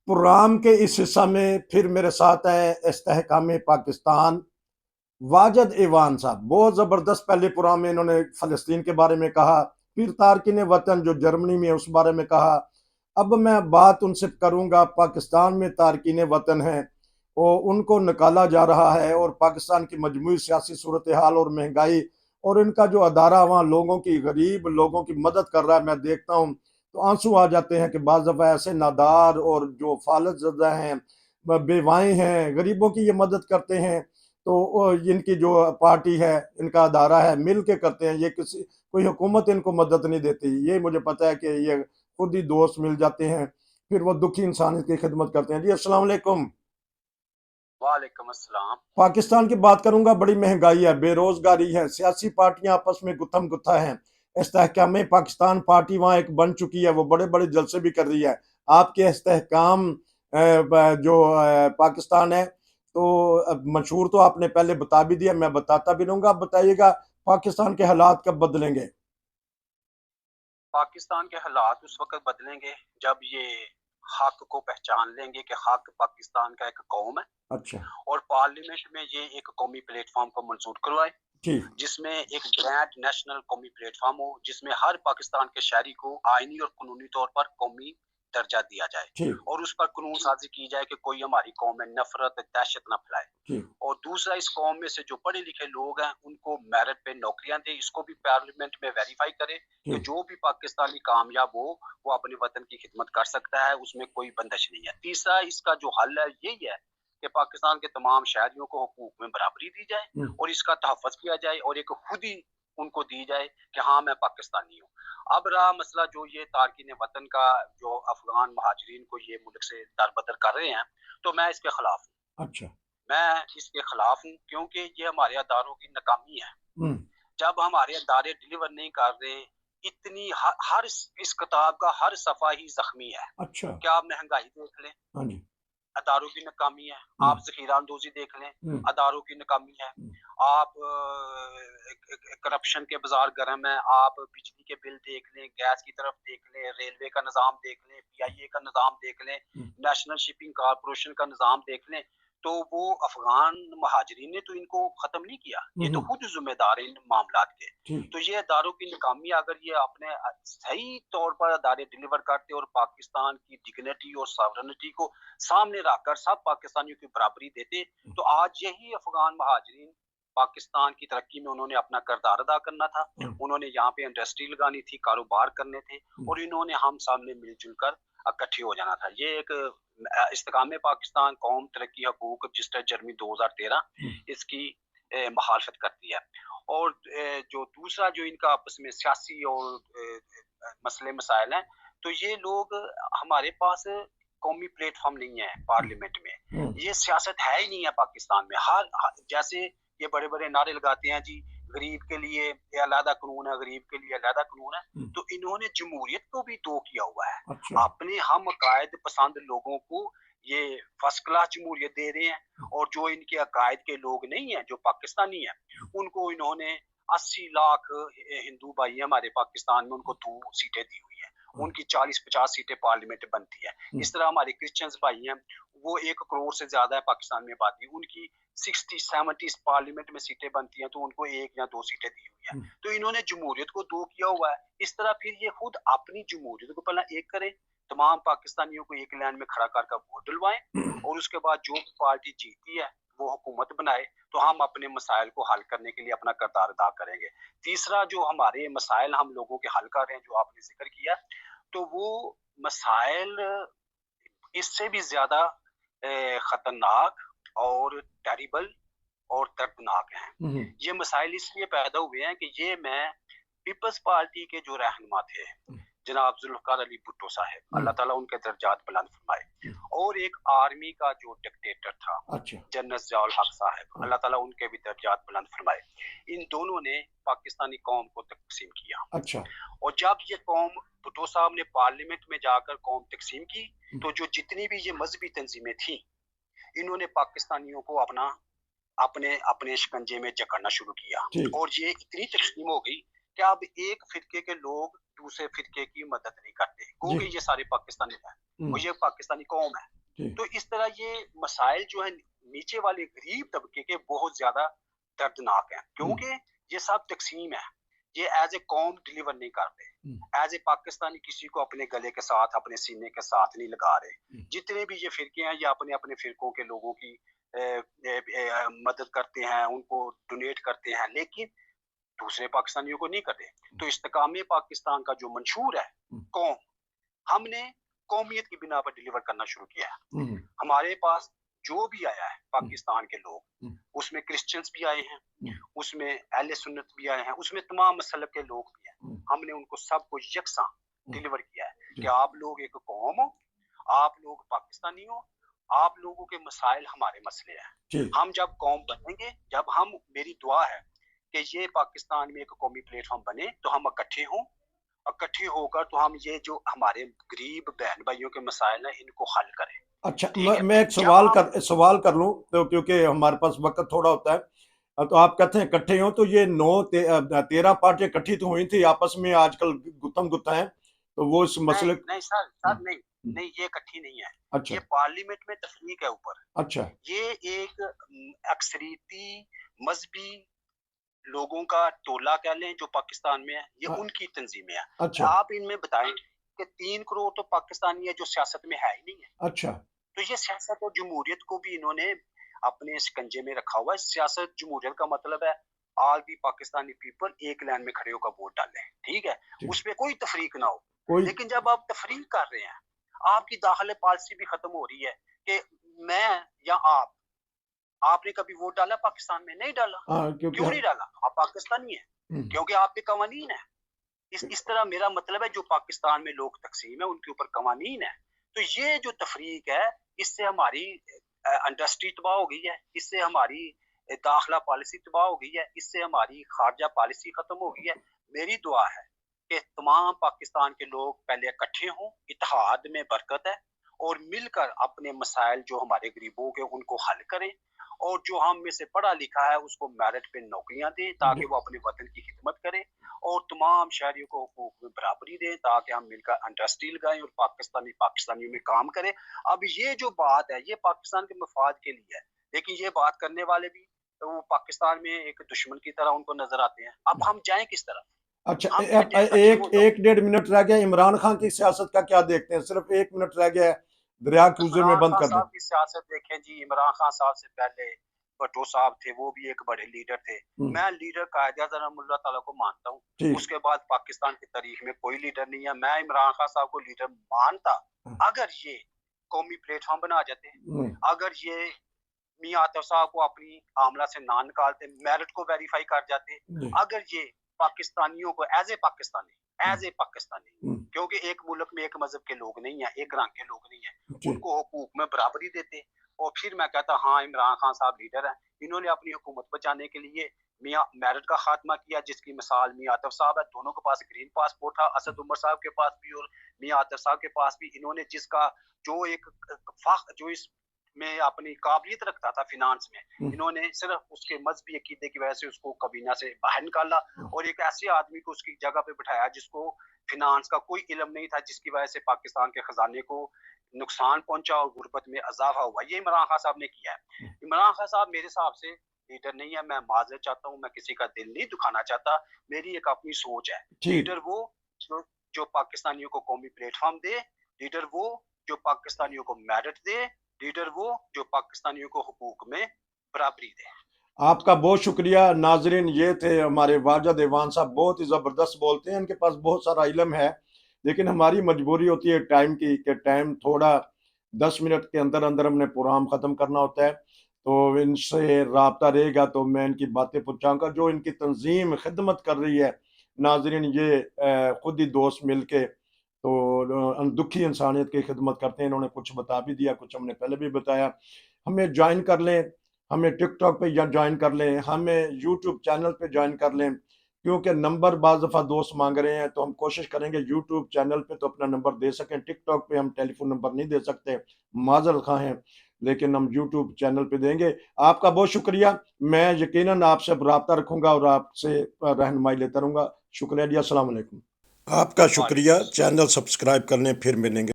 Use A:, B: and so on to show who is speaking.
A: Programme के इस हिस्सा में फिर मेरे साथ है इस्तेहकाम पाकिस्तान वाजद ईवान साहब। बहुत ज़बरदस्त पहले प्रोग्राम में इन्होंने फ़लस्तीन के बारे में कहा, फिर तारकिन वतन जो जर्मनी में उस बारे में कहा। अब मैं बात उनसे करूंगा पाकिस्तान में तारकिन वतन हैं और उनको निकाला जा रहा है, और पाकिस्तान की मजमूई सियासी सूरत हाल और महंगाई और इनका जो अदारा वहाँ लोगों की, गरीब लोगों की मदद कर रहा है, मैं देखता हूँ तो आंसू आ जाते हैं कि बाज़ दफ़ा ऐसे नादार और जो फालत ज़दा हैं, बेवाएँ हैं, गरीबों की ये मदद करते हैं। तो इनकी जो पार्टी है, इनका अदारा है, मिल के करते हैं, ये किसी कोई हुकूमत इनको मदद नहीं देती। ये मुझे पता है कि ये खुद ही दोस्त मिल जाते हैं, फिर वो दुखी इंसान की खिदमत करते हैं। जी अस्सलाम वालेकुम।
B: वालेकुम अस्सलाम।
A: पाकिस्तान की बात करूंगा, बड़ी महंगाई है, बेरोजगारी है, सियासी पार्टियां आपस में गुत्थम गुत्था हैं। इस्तेहकाम पाकिस्तान पार्टी वहाँ एक बन चुकी है, वो बड़े बड़े जलसे भी कर रही है। आपके इस्तेहकाम जो पाकिस्तान है, तो मशहूर तो आपने पहले बता भी दिया, मैं बताता भी रहूंगा। आप बताइएगा पाकिस्तान के हालात कब बदलेंगे?
B: पाकिस्तान के हालात उस वक्त बदलेंगे जब ये हक को पहचान लेंगे कि हक पाकिस्तान का एक कौम है।
A: अच्छा
B: और पार्लियामेंट में ये एक कौमी प्लेटफॉर्म को मंजूर करवाए,
A: ठीक।
B: जिसमें एक ग्रैंड नेशनल कौमी प्लेटफॉर्म हो, जिसमें हर पाकिस्तान के शहरी को आईनी और कानूनी तौर पर कौमी दर्जा दिया जाए
A: ठीक
B: और उस पर कानून साजी की जाए कि कोई हमारी कौम में नफरत दहशत न फैलाए।
A: ठीक।
B: और दूसरा, इस कौम में से जो पढ़े लिखे लोग हैं उनको मेरिट पे नौकरियां दे। इसको भी पार्लियामेंट में वेरीफाई करे कि
A: ठीक।
B: जो भी पाकिस्तानी कामयाब हो वो अपने वतन की खिदमत कर सकता है, उसमें कोई बंदिश नहीं है। तीसरा, इसका जो हल है यही है कि पाकिस्तान के तमाम शहरियों को हुकूक में बराबरी दी जाए और इसका तहफ़्फ़ुज़ किया जाए और एक खुद ही उनको दी जाए कि हाँ मैं पाकिस्तानी हूँ। अब रहा मसला जो ये तारकिन वतन का, जो अफगान महाजरीन को ये मुल्क से दरबदर कर रहे हैं, तो मैं इसके खिलाफ हूँ।
A: अच्छा।
B: मैं इसके खिलाफ हूँ क्योंकि ये हमारे अदारों की नाकामी है। जब हमारे अदारे डिलीवर नहीं कर रहे, इतनी हर इस किताब का हर सफा ही जख्मी है।
A: अच्छा।
B: क्या आप महंगाई देख लें,
A: हाँ जी।
B: अदारों की नाकामी है। आप ज़ख़ीरा अंदोज़ी देख लें, अदारों की नाकामी है। आप करप्शन के बाजार गर्म है। आप बिजली के बिल देख लें, गैस की तरफ देख लें, रेलवे का निज़ाम देख लें, PIA का निज़ाम देख लें, नेशनल शिपिंग कॉरपोरेशन का निज़ाम देख लें। तो वो अफगान महाजरीन ने तो इनको खत्म नहीं किया, ये तो खुद जिम्मेदार है इन मामलात के। तो ये अदारों की नाकामी, अगर ये अपने सही तौर पर अदारे डिलीवर करते और पाकिस्तान की डिग्निटी और सॉवरेनिटी को सामने रखकर सब पाकिस्तानियों की बराबरी देते, तो आज यही अफगान महाजरीन पाकिस्तान की तरक्की में उन्होंने अपना किरदार अदा करना था। उन्होंने यहाँ पे इंडस्ट्री लगानी थी, कारोबार करने थे, और इन्होंने हम सामने मिलजुल कर इकट्ठे हो जाना था। ये एक इस्तेकाम पाकिस्तान कौम तरक्की हकूक रजिस्टर जर्मनी 2013 इसकी मुखालफत करती है। और जो दूसरा जो इनका आपस में सियासी और मसले मसाइल हैं, तो ये लोग, हमारे पास कौमी प्लेटफॉर्म नहीं है पार्लियामेंट में, ये सियासत है ही नहीं है पाकिस्तान में। जैसे ये बड़े बड़े नारे लगाते हैं जी, गरीब के लिए अलहदा कानून है, गरीब के लिए अलहदा कानून है, तो इन्होंने जमहूरियत को भी दो किया हुआ है।
A: अच्छा।
B: अपने हम अकायद पसंद लोगों को ये फर्स्ट क्लास जमहूरियत दे रहे हैं, और जो इनके अकायद के लोग नहीं है, जो पाकिस्तानी है, उनको इन्होंने 80 लाख हिंदू भाई है हमारे पाकिस्तान में, उनको 2 सीटें दी हुई है। उनकी 40-50 सीटें पार्लियामेंट बनती है। इस तरह हमारे क्रिश्चियंस भाई हैं, वो 1 करोड़ से ज्यादा है पाकिस्तान में आबादी, उनकी 60-70 पार्लियामेंट में सीटें बनती हैं, तो उनको 1 या 2 सीटें दी हुई है। तो इन्होंने जमहूरियत को दो किया हुआ है। इस तरह फिर ये खुद अपनी जमहूरियत को पहले एक करें, तमाम पाकिस्तानियों को एक लाइन में खड़ा कर वोट डलवाएं, और उसके बाद जो पार्टी जीती है वो हुकूमत बनाए, तो हम अपने मसाइल को हल करने के लिए अपना किरदार अदा करेंगे। तीसरा, जो हमारे मसाइल हम लोगों के हल कर रहे हैं, जो आपने जिक्र किया, तो वो मसाइल इससे भी ज्यादा खतरनाक और टेरिबल और दर्दनाक हैं। ये मसाइल इसलिए पैदा हुए हैं कि ये मैं पीपल्स पार्टी के जो रहनुमा थे, जनाब जुल्फकार अली भुट्टो साहब, अल्लाह ताला उनके दर्जात बुलंद फरमाए, और एक आर्मी का जो डिक्टेटर था,
A: अच्छा।
B: जनरल ज़ियाउल हक साहब, अल्लाह ताला उनके भी दर्जात बुलंद फरमाए, इन दोनों ने पाकिस्तानी कौम को तकसीम किया।
A: अच्छा।
B: और जब ये कौम, भुट्टो साहब ने पार्लियामेंट में जाकर कौम तकसीम की, तो जो जितनी भी ये मजहबी तंजीमें थी, इन्होंने पाकिस्तानियों को अपने अपने शिकंजे में जकड़ना शुरू किया, और ये इतनी तकसीम हो गई कि अब एक फिरके के लोग दूसरे फिरके की मदद नहीं करते, क्योंकि ये सारे पाकिस्तानी हैं और ये पाकिस्तानी कौम है।
A: جی
B: تو اس طرح یہ مسائل جو ہیں نیچے والے غریب طبقے کے بہت زیادہ دردناک ہیں، کیونکہ یہ سب تقسیم ہے، یہ ایز اے قوم ڈیلیور نہیں کرتے، ایز اے پاکستانی کسی کو اپنے گلے کے ساتھ اپنے سینے کے ساتھ نہیں لگا رہے۔ جتنے بھی یہ فرقے ہیں یہ اپنے اپنے فرقوں کے لوگوں کی مدد کرتے ہیں، ان کو ڈونیٹ کرتے ہیں، لیکن دوسرے پاکستانیوں کو نہیں کرتے۔ تو استحکام پاکستان کا جو منشور ہے قوم، ہم نے قومیت کی بنا پر ڈیلیور کرنا شروع کیا ہے۔ ہمارے پاس جو بھی آیا ہے پاکستان کے لوگ، اس میں کرسچنز بھی آئے ہیں، اس میں اہل سنت بھی آئے ہیں، اس میں تمام مذہب کے لوگ بھی ہیں، ہم نے ان کو سب کو یکساں ڈیلیور کیا ہے کہ آپ لوگ ایک قوم ہو، آپ لوگ پاکستانی ہو، آپ لوگوں کے مسائل ہمارے مسئلے ہیں۔ ہم جب قوم بنیں گے، جب ہم، میری دعا ہے کہ یہ پاکستان میں ایک قومی پلیٹ فارم بنے تو ہم اکٹھے ہوں، اکٹھے ہو کر تو ہم یہ جو ہمارے غریب بہن بھائیوں کے مسائل ہیں ان کو حل کریں۔
A: اچھا،
B: ٹھیک ہے،
A: میں ایک سوال کر لوں تو کیونکہ ہمارے پاس وقت تھوڑا ہوتا ہے، تو آپ کہتے ہیں اکٹھے ہوں، تو یہ 13 پارٹیاں اکٹھی تو ہوئی تھی آپس میں، آج کل گتم گتا ہے، تو وہ اس مسئلے
B: نہیں سر نہیں، یہ اکٹھی نہیں ہے،
A: اچھا
B: یہ پارلیمنٹ میں تفریق ہے اوپر۔
A: اچھا
B: یہ ایک اکثریتی مذہبی لوگوں کا ٹولہ کہہ لیں جو پاکستان میں ہے، یہ ان کی تنظیمیں ہیں۔
A: اچھا
B: آپ ان میں بتائیں کہ 3 کروڑ تو پاکستانی ہے جو سیاست میں ہے ہی نہیں ہے،
A: اچھا
B: تو یہ سیاست اور جمہوریت کو بھی انہوں نے اپنے شکنجے میں رکھا ہوا ہے۔ سیاست جمہوریت کا مطلب ہے آل دی پاکستانی پیپل ایک لائن میں کھڑے ہو کر ووٹ ڈالیں، ٹھیک ہے، اس پہ کوئی تفریق نہ ہو۔ لیکن جب آپ تفریق کر رہے ہیں، آپ کی داخل پالیسی بھی ختم ہو رہی ہے کہ میں یا آپ نے کبھی ووٹ ڈالا پاکستان میں؟ نہیں ڈالا۔ کیوں نہیں ڈالا؟ آپ پاکستانی ہیں، کیونکہ آپ پہ قوانین ہیں۔ اس طرح میرا مطلب ہے جو پاکستان میں لوگ تقسیم ہے ان کے اوپر قوانین ہے، تو یہ جو تفریق ہے اس سے ہماری انڈسٹری تباہ ہو گئی ہے، اس سے ہماری داخلہ پالیسی تباہ ہو گئی ہے، اس سے ہماری خارجہ پالیسی ختم ہو گئی ہے۔ میری دعا ہے کہ تمام پاکستان کے لوگ پہلے اکٹھے ہوں، اتحاد میں برکت ہے، اور مل کر اپنے مسائل جو ہمارے غریبوں کے ان کو حل کریں، اور جو ہم میں سے پڑھا لکھا ہے اس کو میرٹ پہ نوکریاں دیں تاکہ وہ اپنے وطن کی خدمت کرے، اور تمام شہریوں کو حقوق میں برابری دیں تاکہ ہم مل کر انڈسٹری لگائیں اور پاکستانیوں میں کام کریں۔ اب یہ جو بات ہے یہ پاکستان کے مفاد کے لیے ہے، لیکن یہ بات کرنے والے بھی وہ پاکستان میں ایک دشمن کی طرح ان کو نظر آتے ہیں۔ اب ہم جائیں کس طرف؟
A: اچھا، ایک 1.5 منٹ رہ گیا، عمران خان کی سیاست کا کیا دیکھتے ہیں؟ صرف 1 منٹ رہ گیا ہے، دریا کوزے میں
B: عمران
A: بند
B: خان
A: کر دیں۔
B: صاحب کی سیاست دیکھیں جی، عمران خان صاحب سے پہلے بھٹو صاحب تھے، وہ بھی ایک بڑے لیڈر تھے۔ میں لیڈر قائد اعظم اللہ تعالیٰ کو مانتا ہوں، اس کے بعد پاکستان کی تاریخ میں کوئی لیڈر نہیں ہے۔ میں عمران خان صاحب کو لیڈر مانتا اگر یہ قومی پلیٹ فارم بنا جاتے، اگر یہ میاں عاطف صاحب کو اپنی عاملہ سے نہ نکالتے، میرٹ کو ویریفائی کر جاتے، اگر یہ پاکستانیوں کو ایز اے پاکستانی، کیونکہ ایک ملک میں ایک مذہب کے لوگ نہیں ہیں، ایک رنگ کے لوگ نہیں ہیں، ان کو حقوق میں برابری دیتے، اور پھر میں کہتا ہاں عمران خان صاحب لیڈر ہیں۔ انہوں نے اپنی حکومت بچانے کے لیے میرٹ کا خاتمہ کیا، جس کی مثال میاں عاطف صاحب ہے، دونوں کے پاس گرین پاسپورٹ تھا، اسد عمر صاحب کے پاس بھی اور میاں عاطف صاحب کے پاس بھی۔ انہوں نے جس کا جو ایک جو اس میں اپنی قابلیت رکھتا تھا فینانس میں، انہوں نے صرف اس کے مذہبی عقیدے کی وجہ سے اس کو کابینہ سے باہر نکالا، اور ایک ایسے آدمی کو اس کی جگہ پہ بٹھایا جس کو فینانس کا کوئی علم نہیں تھا، جس کی وجہ سے پاکستان کے خزانے کو نقصان پہنچا اور غربت میں اضافہ ہوا۔ یہ عمران خان صاحب نے کیا ہے۔ عمران خان صاحب میرے حساب سے لیڈر نہیں ہے، میں معذرت چاہتا ہوں، میں کسی کا دل نہیں دکھانا چاہتا، میری ایک اپنی سوچ ہے۔ لیڈر وہ جو پاکستانیوں کو قومی پلیٹ فارم دے، لیڈر وہ جو پاکستانیوں کو میرٹ دے، لیڈر وہ جو پاکستانیوں کو حقوق میں برابری دے۔
A: آپ کا بہت شکریہ۔ ناظرین، یہ تھے ہمارے واجد ایوان صاحب، بہت ہی زبردست بولتے ہیں، ان کے پاس بہت سارا علم ہے، لیکن ہماری مجبوری ہوتی ہے ٹائم کی کہ ٹائم تھوڑا 10 منٹ کے اندر اندر ہم نے پروگرام ختم کرنا ہوتا ہے، تو ان سے رابطہ رہے گا تو میں ان کی باتیں پہنچاؤں گا۔ جو ان کی تنظیم خدمت کر رہی ہے ناظرین، یہ خود ہی دوست مل کے تو دکھی انسانیت کی خدمت کرتے ہیں۔ انہوں نے کچھ بتا بھی دیا، کچھ ہم نے پہلے بھی بتایا۔ ہمیں جوائن کر لیں، ہمیں ٹک ٹاک پہ جوائن کر لیں، ہمیں یوٹیوب چینل پہ جوائن کر لیں، کیونکہ نمبر بعض دفعہ دوست مانگ رہے ہیں، تو ہم کوشش کریں گے یوٹیوب چینل پہ تو اپنا نمبر دے سکیں۔ ٹک ٹاک پہ ہم ٹیلی فون نمبر نہیں دے سکتے، معذرت خواہ ہیں، لیکن ہم یوٹیوب چینل پہ دیں گے۔ آپ کا بہت شکریہ، میں یقیناً آپ سے رابطہ رکھوں گا اور آپ سے رہنمائی لیتا رہوں گا۔ شکریہ جی، السلام علیکم۔ آپ کا شکریہ، چینل سبسکرائب کرنے، پھر ملیں گے۔